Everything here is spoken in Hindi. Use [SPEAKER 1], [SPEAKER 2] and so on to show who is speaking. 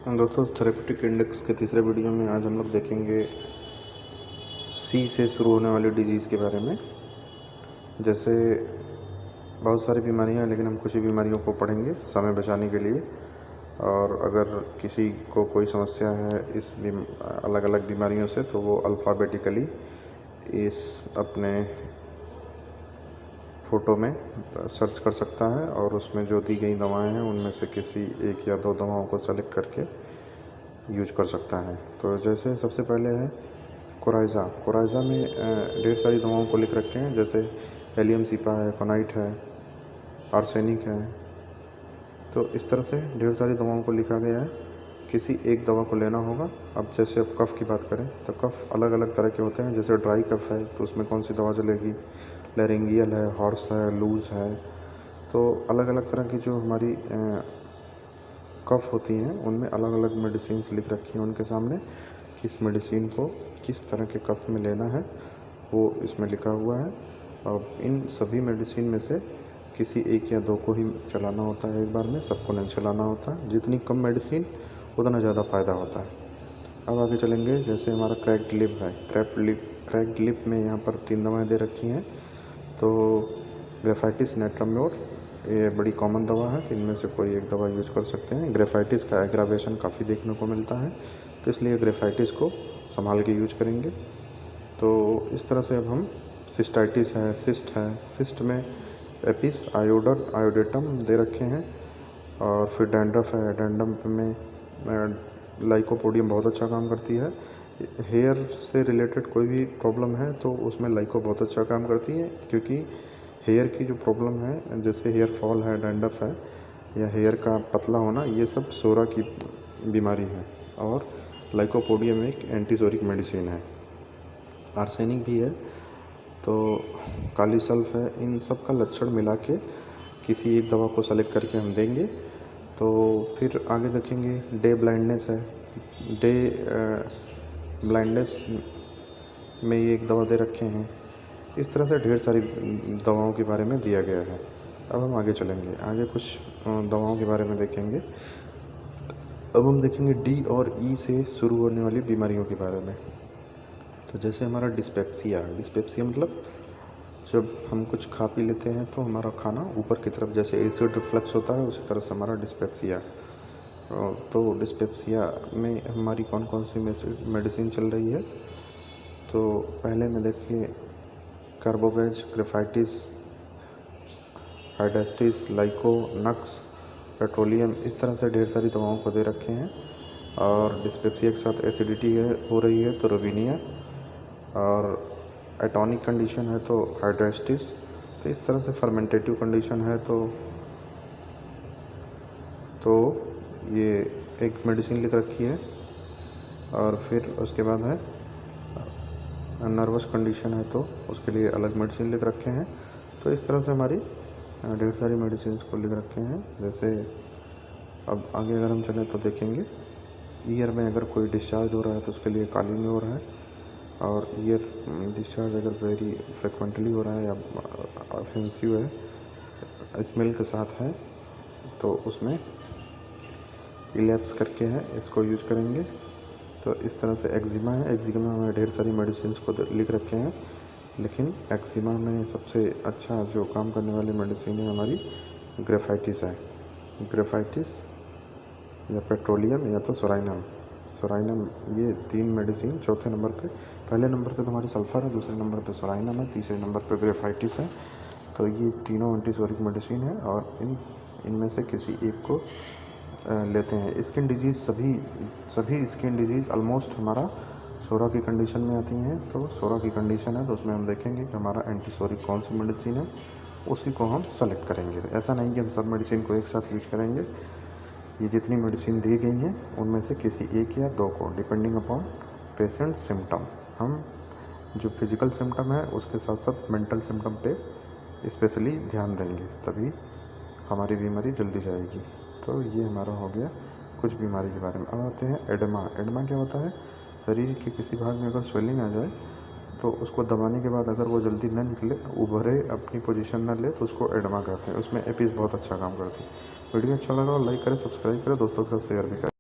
[SPEAKER 1] दोस्तों, थेरेपेटिक इंडेक्स के तीसरे वीडियो में आज हम लोग देखेंगे सी से शुरू होने वाली डिजीज़ के बारे में। जैसे बहुत सारी बीमारियां हैं, लेकिन हम कुछ ही बीमारियों को पढ़ेंगे समय बचाने के लिए। और अगर किसी को कोई समस्या है इस अलग अलग बीमारियों से, तो वो अल्फ़ाबेटिकली इस अपने फ़ोटो में सर्च कर सकता है और उसमें जो दी गई दवाएं हैं उनमें से किसी एक या दो दवाओं को सेलेक्ट करके यूज कर सकता है। तो जैसे सबसे पहले है कोराइज़ा। कोराइज़ा में ढेर सारी दवाओं को लिख रखे हैं, जैसे हेलियम सीपा है, कोनाइट है, आर्सेनिक है। तो इस तरह से ढेर सारी दवाओं को लिखा गया है, किसी एक दवा को लेना होगा। अब जैसे अब कफ़ की बात करें तो कफ़ अलग अलग तरह के होते हैं। जैसे ड्राई कफ़ है तो उसमें कौन सी दवा चलेगी, लैरिंगियल है, हॉर्स है, लूज़ है। तो अलग अलग तरह की जो हमारी कफ़ होती हैं उनमें अलग अलग मेडिसिन लिख रखी हैं उनके सामने। किस मेडिसिन को किस तरह के कफ़ में लेना है वो इसमें लिखा हुआ है। और इन सभी मेडिसिन में से किसी एक या दो को ही चलाना होता है एक बार में, सबको नहीं चलाना होता। जितनी कम मेडिसिन उतना ज़्यादा फ़ायदा होता है। अब आगे चलेंगे। जैसे हमारा क्रैक्ड लिप है, क्रैक्ड लिप में यहाँ पर 3 दवाएँ दे रखी हैं। तो ग्रेफाइटिस, नेट्राम्योर, ये बड़ी कॉमन दवा है, तो इनमें से कोई एक दवा यूज कर सकते हैं। ग्रेफाइटिस का एग्रावेशन काफ़ी देखने को मिलता है, तो इसलिए ग्रेफाइटिस को संभाल के यूज करेंगे। तो इस तरह से अब हम सिस्टाइटिस है, सिस्ट में एपिस, आयोडेटम दे रखे हैं। और फिर डैंड्रफ है, डैंड्रफ में लाइकोपोडियम बहुत अच्छा काम करती है। हेयर से रिलेटेड कोई भी प्रॉब्लम है तो उसमें लाइको बहुत अच्छा काम करती है, क्योंकि हेयर की जो प्रॉब्लम है, जैसे हेयर फॉल है, डैंड्रफ है या हेयर का पतला होना, ये सब सोरा की बीमारी है। और लाइकोपोडियम एक एंटीसोरिक मेडिसिन है। आर्सेनिक भी है, तो काली सल्फ है। इन सब का लक्षण मिला के किसी एक दवा को सेलेक्ट करके हम देंगे। तो फिर आगे देखेंगे डे ब्लाइंडनेस है। डे ब्लाइंडनेस में ये एक दवा दे रखे हैं। इस तरह से ढेर सारी दवाओं के बारे में दिया गया है। अब हम आगे चलेंगे, आगे कुछ दवाओं के बारे में देखेंगे। अब हम देखेंगे डी और ई से शुरू होने वाली बीमारियों के बारे में। तो जैसे हमारा डिस्पेप्सिया मतलब जब हम कुछ खा पी लेते हैं तो हमारा खाना ऊपर की तरफ, जैसे एसिड रिफ्लक्स होता है, उसी तरह से हमारा डिस्पेप्सिया। तो डिस्पेप्सिया में हमारी कौन कौन सी मेडिसिन चल रही है। तो पहले में देखिए कार्बोवेज, ग्रेफाइटिस, हाइडेस्टिस, लाइको, नक्स, पेट्रोलियम, इस तरह से ढेर सारी दवाओं को दे रखे हैं। और डिस्पेप्सिया के साथ एसिडिटी हो रही है तो रोविनिया, और एटॉनिक कंडीशन है तो हाइड्रेस्टिस। तो इस तरह से फर्मेंटेटिव कंडीशन है तो ये एक मेडिसिन लिख रखी है। और फिर उसके बाद है नर्वस कंडीशन है तो उसके लिए अलग मेडिसिन लिख रखे हैं। तो इस तरह से हमारी ढेर सारी मेडिसिन को लिख रखे हैं। जैसे अब आगे अगर हम चलें तो देखेंगे ईयर में अगर कोई डिस्चार्ज हो रहा है तो उसके लिए कालीम्योर है। और ईयर डिस्चार्ज अगर वेरी फ्रिक्वेंटली हो रहा है या ऑफेंसिव है, स्मेल के साथ है, तो उसमें इलैप्स करके है, इसको यूज करेंगे। तो इस तरह से एक्जिमा है, एक्जिमा में ढेर सारी मेडिसिन को लिख रखे हैं, लेकिन एक्जिमा में सबसे अच्छा जो काम करने वाली मेडिसिन है हमारी ग्रेफाइटिस है। ग्रेफाइटिस या पेट्रोलियम या तो सोराइनम, ये 3 मेडिसिन चौथे नंबर पे। पहले नंबर पे तो हमारी सल्फ़र है, दूसरे नंबर पे सोराइनम है, तीसरे नंबर पे ग्रेफाइटिस है। तो ये तीनों एंटीसोरिक मेडिसिन है और इनमें से किसी एक को लेते हैं। स्किन डिजीज़, सभी स्किन डिजीज़ ऑलमोस्ट हमारा सोरा की कंडीशन में आती हैं। तो सोरा की कंडीशन है तो उसमें हम देखेंगे कि हमारा एंटीसोरिक कौन सी मेडिसिन है, उसी को हम सेलेक्ट करेंगे। ऐसा नहीं कि हम सब मेडिसिन को एक साथ यूज करेंगे। ये जितनी मेडिसिन दी गई हैं उनमें से किसी एक या दो को, डिपेंडिंग अपॉन पेशेंट सिम्टम, हम जो फिजिकल सिम्टम है उसके साथ साथ मेंटल सिम्टम पे स्पेशली ध्यान देंगे, तभी हमारी बीमारी जल्दी जाएगी। तो ये हमारा हो गया कुछ बीमारी के बारे में। अब आते हैं एडेमा। एडेमा क्या होता है, शरीर के किसी भाग में अगर स्वेलिंग आ जाए तो उसको दबाने के बाद अगर वो जल्दी न निकले, उभरे, अपनी पोजीशन न ले, तो उसको एडेमा कहते हैं। उसमें एपिस बहुत अच्छा काम करती है। वीडियो अच्छा लगा और लाइक करें, सब्सक्राइब करें, दोस्तों के साथ शेयर भी करें।